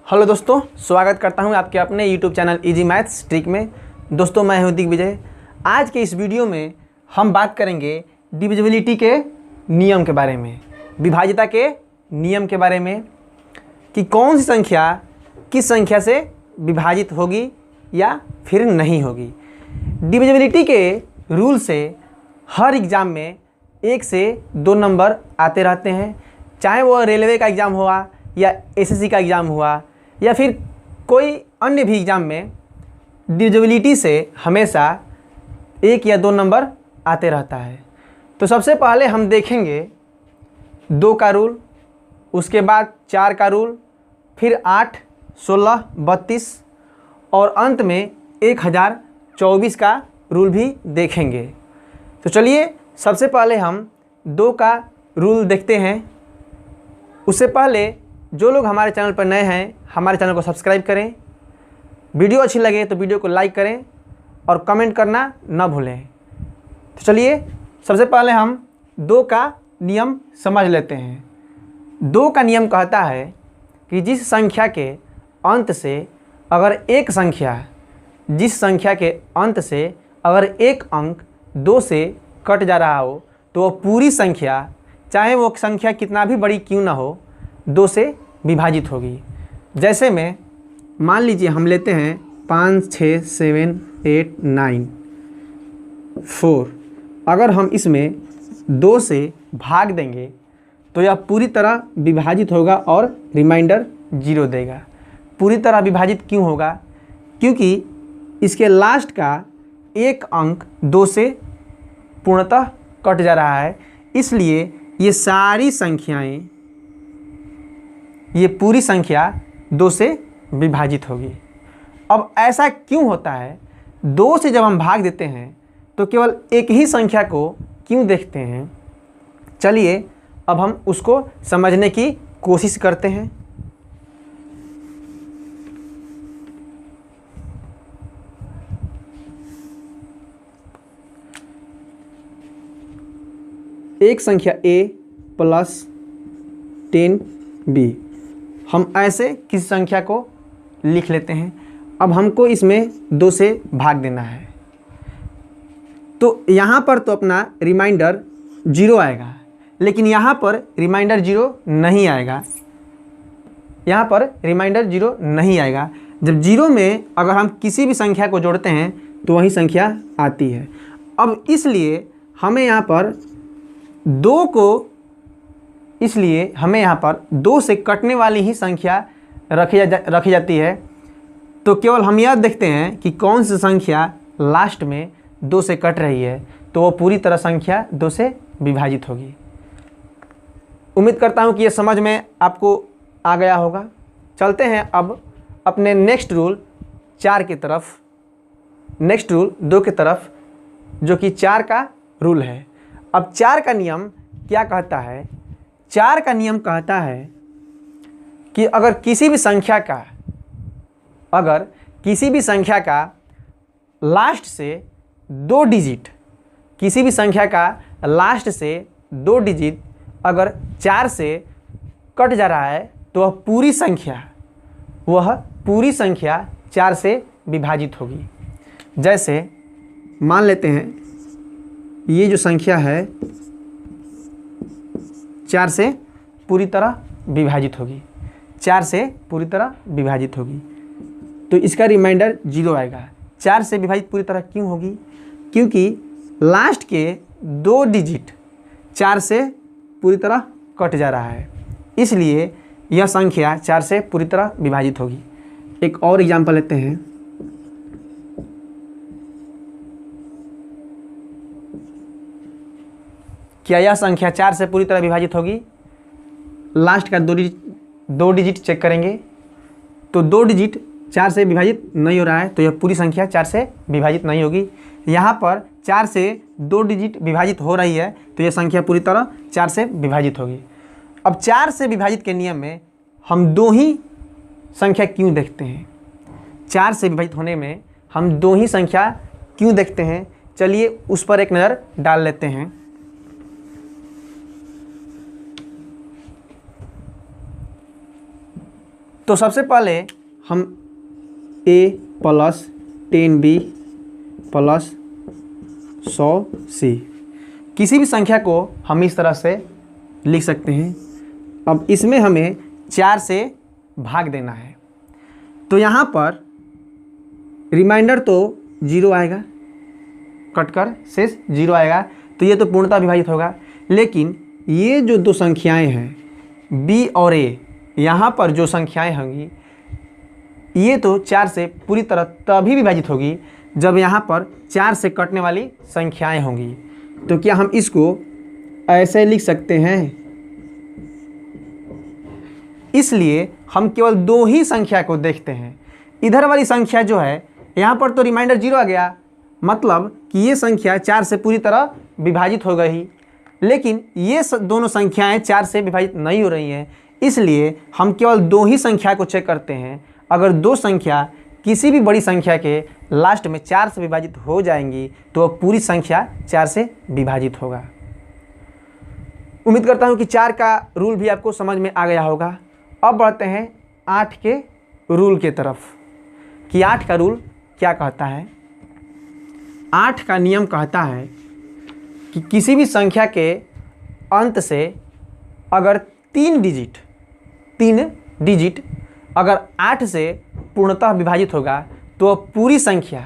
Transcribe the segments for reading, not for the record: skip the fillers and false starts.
Hello दोस्तों, स्वागत करता हूं आपके अपने YouTube channel easy maths trick में। दोस्तों मैं हूं दिग्विजय। आज के इस वीडियो में हम बात करेंगे डिविजिबिलिटी के नियम के बारे में, विभाज्यता के नियम के बारे में कि कौन सी संख्या किस संख्या से विभाजित होगी या फिर नहीं होगी। डिविजिबिलिटी के रूल से हर एग्ज़ाम में 1 से 2 नंबर आते रहते हैं, चाहे वो रेलवे का एग्ज़ाम हुआ या एसएससी का एग्ज़ाम हुआ या फिर कोई अन्य भी एग्ज़ाम में डिविजिबिलिटी से हमेशा 1 या 2 नंबर आते रहता है। तो सबसे पहले हम देखेंगे 2 का रूल, उसके बाद 4 का रूल, फिर 8, 16, 32 और अंत में 1024 का रूल भी देखेंगे। तो चलिए सबसे पहले हम 2 का रूल देखते हैं। उससे पहले जो लोग हमारे चैनल पर नए हैं, हमारे चैनल को सब्सक्राइब करें। वीडियो अच्छी लगे तो वीडियो को लाइक करें और कमेंट करना ना भूलें। तो चलिए सबसे पहले हम 2 का नियम समझ लेते हैं। 2 का नियम कहता है कि जिस संख्या के अंत से अगर एक अंक 2 से कट जा रहा हो तो वह पूरी संख्या, चाहे वो संख्या कितना भी बड़ी क्यों ना हो, 2 से विभाजित होगी। जैसे में मान लीजिए हम लेते हैं 5, 6, 7, 8, 9, 4। अगर हम इसमें 2 से भाग देंगे तो यह पूरी तरह विभाजित होगा और रिमाइंडर 0 देगा। पूरी तरह विभाजित क्यों होगा? क्योंकि इसके लास्ट का एक अंक 2 से पूर्णतः कट जा रहा है, इसलिए ये सारी संख्याएं, ये पूरी संख्या 2 से विभाजित होगी। अब ऐसा क्यों होता है? 2 से जब हम भाग देते हैं तो केवल एक ही संख्या को क्यों देखते हैं? चलिए अब हम उसको समझने की कोशिश करते हैं। एक संख्या a प्लस 10b, हम ऐसे किसी संख्या को लिख लेते हैं। अब हमको इसमें 2 से भाग देना है, तो यहाँ पर तो अपना रिमाइंडर 0 आएगा, लेकिन यहाँ पर रिमाइंडर 0 नहीं आएगा। यहाँ पर रिमाइंडर 0 नहीं आएगा। जब 0 में अगर हम किसी भी संख्या को जोड़ते हैं तो वही संख्या आती है। अब इसलिए हमें यहाँ पर 2 से कटने वाली ही संख्या रखी जाती है। तो केवल हम यह देखते हैं कि कौन सी संख्या लास्ट में 2 से कट रही है, तो वो पूरी तरह संख्या 2 से विभाजित होगी। उम्मीद करता हूँ कि ये समझ में आपको आ गया होगा। चलते हैं अब अपने नेक्स्ट रूल 4 की तरफ, नेक्स्ट रूल 2 की तरफ, जो कि 4 का रूल है। अब 4 का नियम क्या कहता है? 4 का नियम कहता है कि अगर किसी भी संख्या का लास्ट से 2 डिजिट, अगर 4 से कट जा रहा है तो वह पूरी संख्या 4 से विभाजित होगी। जैसे मान लेते हैं ये जो संख्या है 4 से पूरी तरह विभाजित होगी, 4 से पूरी तरह विभाजित होगी, तो इसका रिमाइंडर 0 आएगा। 4 से विभाजित पूरी तरह क्यों होगी? क्योंकि लास्ट के 2 डिजिट 4 से पूरी तरह कट जा रहा है, इसलिए यह संख्या 4 से पूरी तरह विभाजित होगी। एक और एग्जांपल लेते हैं। क्या यह संख्या 4 से पूरी तरह विभाजित होगी? लास्ट का 2 डिजिट चेक करेंगे तो 2 डिजिट 4 से विभाजित नहीं हो रहा है, तो यह पूरी संख्या 4 से विभाजित नहीं होगी। यहाँ पर 4 से 2 डिजिट विभाजित हो रही है, तो यह संख्या पूरी तरह 4 से विभाजित होगी। अब 4 से विभाजित के नियम में हम 2 ही संख्या क्यों देखते हैं? 4 से विभाजित होने में हम 2 ही संख्या क्यों देखते हैं? चलिए उस पर एक नज़र डाल लेते हैं। तो सबसे पहले हम a plus 10b plus 100c किसी भी संख्या को हम इस तरह से लिख सकते हैं। अब इसमें हमें 4 से भाग देना है, तो यहाँ पर रिमाइंडर तो 0 आएगा, कटकर शेष 0 आएगा, तो ये तो पूर्णतः विभाजित होगा। लेकिन ये जो दो संख्याएं हैं b और a, यहाँ पर जो संख्याएं होंगी ये तो 4 से पूरी तरह तभी विभाजित होगी जब यहाँ पर 4 से कटने वाली संख्याएं होंगी। तो क्या हम इसको ऐसे लिख सकते हैं? इसलिए हम केवल 2 ही संख्या को देखते हैं। इधर वाली संख्या जो है यहाँ पर तो रिमाइंडर 0 आ गया, मतलब कि ये संख्या 4 से पूरी तरह विभाजित हो गई, लेकिन ये दोनों संख्याएं 4 से विभाजित नहीं हो रही हैं। इसलिए हम केवल 2 ही संख्या को चेक करते हैं। अगर 2 संख्या किसी भी बड़ी संख्या के लास्ट में 4 से विभाजित हो जाएंगी तो पूरी संख्या 4 से विभाजित होगा। उम्मीद करता हूँ कि 4 का रूल भी आपको समझ में आ गया होगा। अब बढ़ते हैं 8 के रूल के तरफ कि 8 का रूल क्या कहता है। 8 का नियम कहता है कि किसी भी संख्या के अंत से अगर 3 डिजिट अगर 8 से पूर्णतः विभाजित होगा तो पूरी संख्या,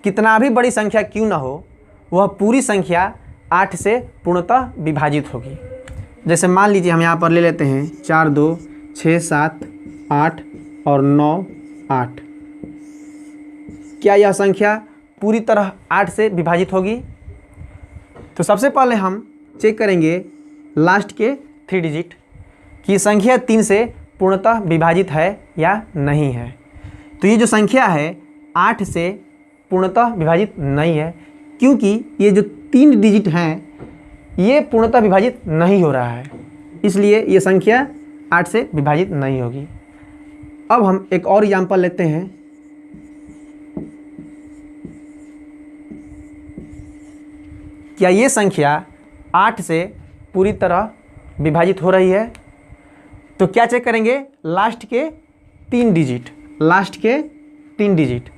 कितना भी बड़ी संख्या क्यों ना हो, वह पूरी संख्या 8 से पूर्णतः विभाजित होगी। जैसे मान लीजिए हम यहाँ पर ले लेते हैं 4 2 6 7 8 और 9 8। क्या यह संख्या पूरी तरह 8 से विभाजित होगी? तो सबसे पहले हम चेक करेंगे लास्ट के 3 डिजिट कि संख्या 3 से पूर्णतः विभाजित है या नहीं है। तो ये जो संख्या है 8 से पूर्णतः विभाजित नहीं है, क्योंकि ये जो 3 डिजिट हैं ये पूर्णतः विभाजित नहीं हो रहा है, इसलिए ये संख्या 8 से विभाजित नहीं होगी। अब हम एक और एग्जाम्पल लेते हैं। क्या ये संख्या 8 से पूरी तरह विभाजित हो रही है? तो क्या चेक करेंगे? लास्ट के 3 डिजिट।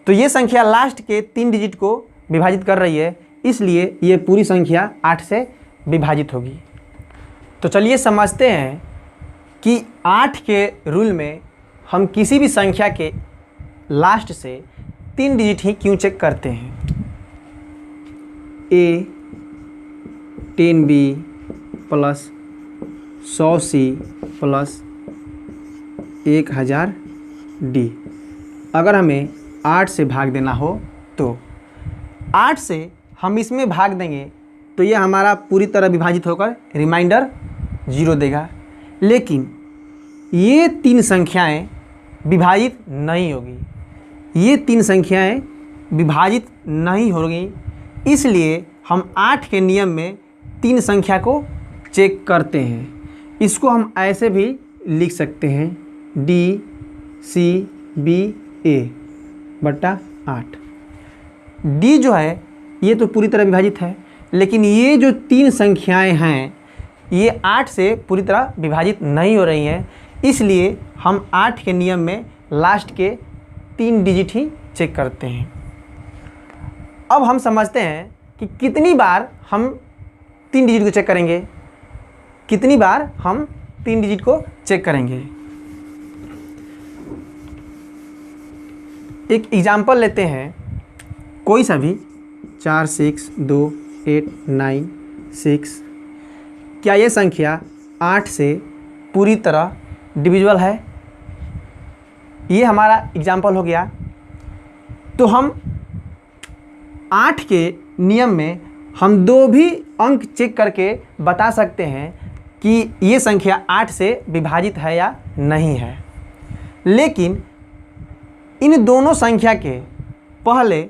तो ये संख्या लास्ट के 3 डिजिट को विभाजित कर रही है, इसलिए ये पूरी संख्या 8 से विभाजित होगी। तो चलिए समझते हैं कि 8 के रूल में हम किसी भी संख्या के लास्ट से 3 डिजिट ही क्यों चेक करते हैं। a 10b plus 100c plus 1000d। अगर हमें 8 से भाग देना हो तो 8 से हम इसमें भाग देंगे तो ये हमारा पूरी तरह विभाजित होकर रिमाइंडर 0 देगा। लेकिन ये 3 संख्याएं विभाजित नहीं होगी, ये 3 संख्याएं विभाजित नहीं होगी, इसलिए हम 8 के नियम में 3 संख्या को चेक करते हैं। इसको हम ऐसे भी लिख सकते हैं DCBA/8। D जो है ये तो पूरी तरह विभाजित है, लेकिन ये जो 3 संख्याएं हैं ये 8 से पूरी तरह विभाजित नहीं हो रही हैं, इसलिए हम 8 के नियम में लास्ट के 3 डिजिट ही चेक करते हैं। अब हम समझते हैं कि कितनी बार हम 3 डिजिट को चेक करेंगे, कितनी बार हम 3 डिजिट को चेक करेंगे। एक एग्जाम्पल लेते हैं, कोई सा भी 4 6 2 8 9 6। क्या ये संख्या 8 से पूरी तरह डिविजिबल है? ये हमारा एग्जाम्पल हो गया। तो हम 8 के नियम में हम 2 भी अंक चेक करके बता सकते हैं कि ये संख्या 8 से विभाजित है या नहीं है। लेकिन इन दोनों संख्या के पहले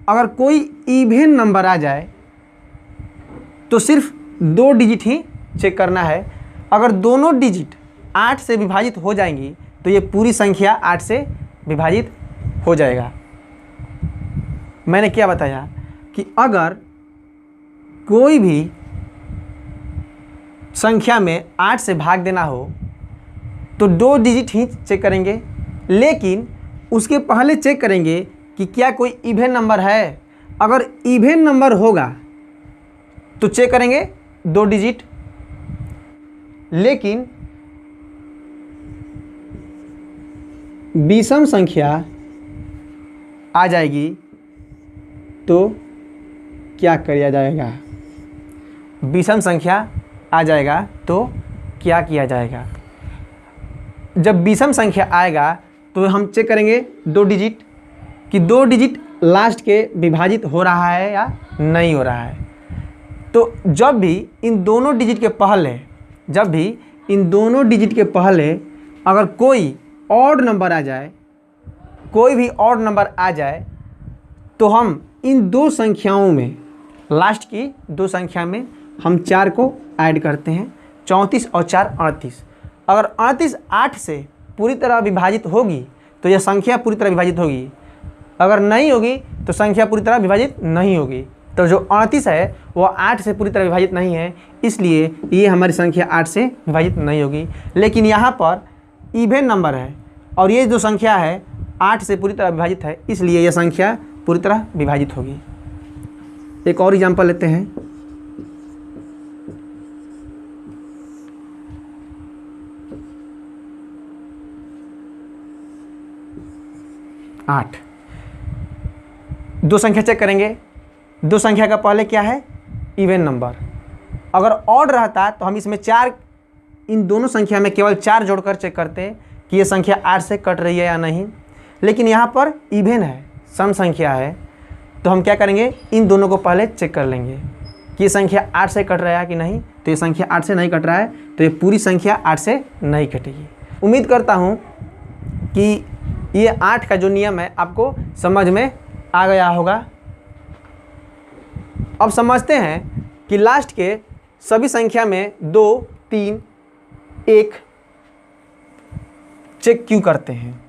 अगर कोई इवन नंबर आ जाए तो सिर्फ 2 डिजिट ही चेक करना है। अगर दोनों डिजिट 8 से विभाजित हो जाएंगी तो ये पूरी संख्या 8 से विभाजित हो जाएगा। मैंने क्या बताया कि अगर कोई भी संख्या में 8 से भाग देना हो तो 2 डिजिट ही चेक करेंगे, लेकिन उसके पहले चेक करेंगे कि क्या कोई इवन नंबर है। अगर इवन नंबर होगा तो चेक करेंगे 2 डिजिट, लेकिन विषम संख्या आ जाएगी तो क्या किया जाएगा। विषम संख्या आ जाएगा तो क्या किया जाएगा। जब विषम संख्या आएगा तो हम चेक करेंगे 2 डिजिट कि 2 डिजिट लास्ट के विभाजित हो रहा है या नहीं हो रहा है। तो जब भी इन दोनों डिजिट के पहले अगर कोई ऑड नंबर आ जाए, कोई भी ऑड नंबर आ जाए, तो हम इन 2 संख्याओं में, लास्ट की 2 संख्या में हम 4 को ऐड करते हैं। 34 और 4 38। अगर 38 8 से पूरी तरह विभाजित होगी तो यह संख्या पूरी तरह विभाजित होगी, अगर नहीं होगी तो संख्या पूरी तरह विभाजित नहीं होगी। तो जो 38 है वह 8 से पूरी तरह विभाजित नहीं है, इसलिए ये हमारी संख्या 8 से विभाजित नहीं होगी। लेकिन यहाँ पर इवन नंबर है और ये जो संख्या है 8 से पूरी तरह विभाजित है, इसलिए यह संख्या पूरी तरह विभाजित होगी। एक और एग्जाम्पल लेते हैं। आठ। 2 संख्या चेक करेंगे। 2 संख्या का पहले क्या है, इवन नंबर। अगर ऑड रहता तो हम इसमें 4, इन दोनों संख्या में केवल 4 जोड़कर चेक करते हैं कि ये संख्या 8 से कट रही है या नहीं। लेकिन यहाँ पर इवन है, सम संख्या है, तो हम क्या करेंगे, इन दोनों को पहले चेक कर लेंगे कि ये संख्या 8 से कट रहा है कि नहीं। तो ये संख्या 8 से नहीं कट रहा है तो ये पूरी संख्या 8 से नहीं कटेगी। उम्मीद करता हूँ कि ये 8 का जो नियम है आपको समझ में आ गया होगा। अब समझते हैं कि लास्ट के सभी संख्या में 2, 3, 1 चेक क्यों करते हैं।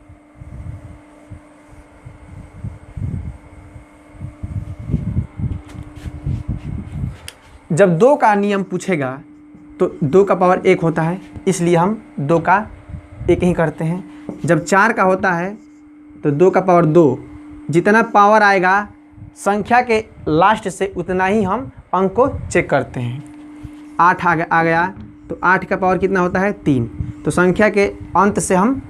जब 2 का नियम पूछेगा तो 2 का पावर 1 होता है, इसलिए हम 2 का 1 ही करते हैं। जब 4 का होता है तो 2 का पावर 2, जितना पावर आएगा संख्या के लास्ट से उतना ही हम अंक को चेक करते हैं। 8 आ गया तो 8 का पावर कितना होता है, 3। तो संख्या के अंत से हम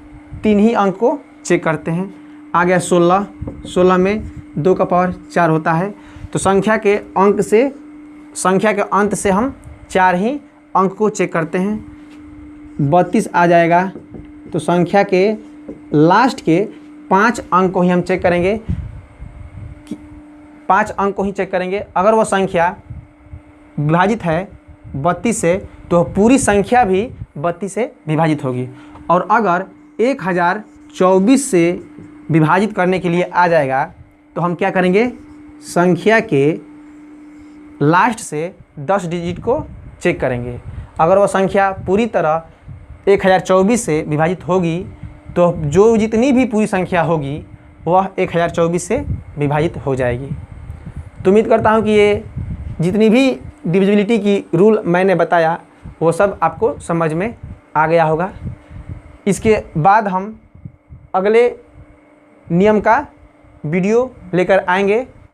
3 ही अंक को चेक करते हैं। आ गया 16, 16 में 2 का पावर 4 होता है, तो संख्या के अंत से हम 4 ही अंक को चेक करते हैं। 32 आ जाएगा तो संख्या के लास्ट के 5 अंक को ही हम चेक करेंगे, 5 अंक को ही चेक करेंगे। अगर वह संख्या विभाजित है 32 से तो पूरी संख्या भी 32 से विभाजित होगी। और अगर 1024 से विभाजित करने के लिए आ जाएगा तो हम क्या करेंगे, संख्या के लास्ट से 10 डिजिट को चेक करेंगे। अगर वह संख्या पूरी तरह 1024 से विभाजित होगी तो जो जितनी भी पूरी संख्या होगी वह 1024 से विभाजित हो जाएगी। तो उम्मीद करता हूँ कि ये जितनी भी डिविजिबिलिटी की रूल मैंने बताया वो सब आपको समझ में आ गया होगा। इसके बाद हम अगले नियम का वीडियो लेकर आएंगे।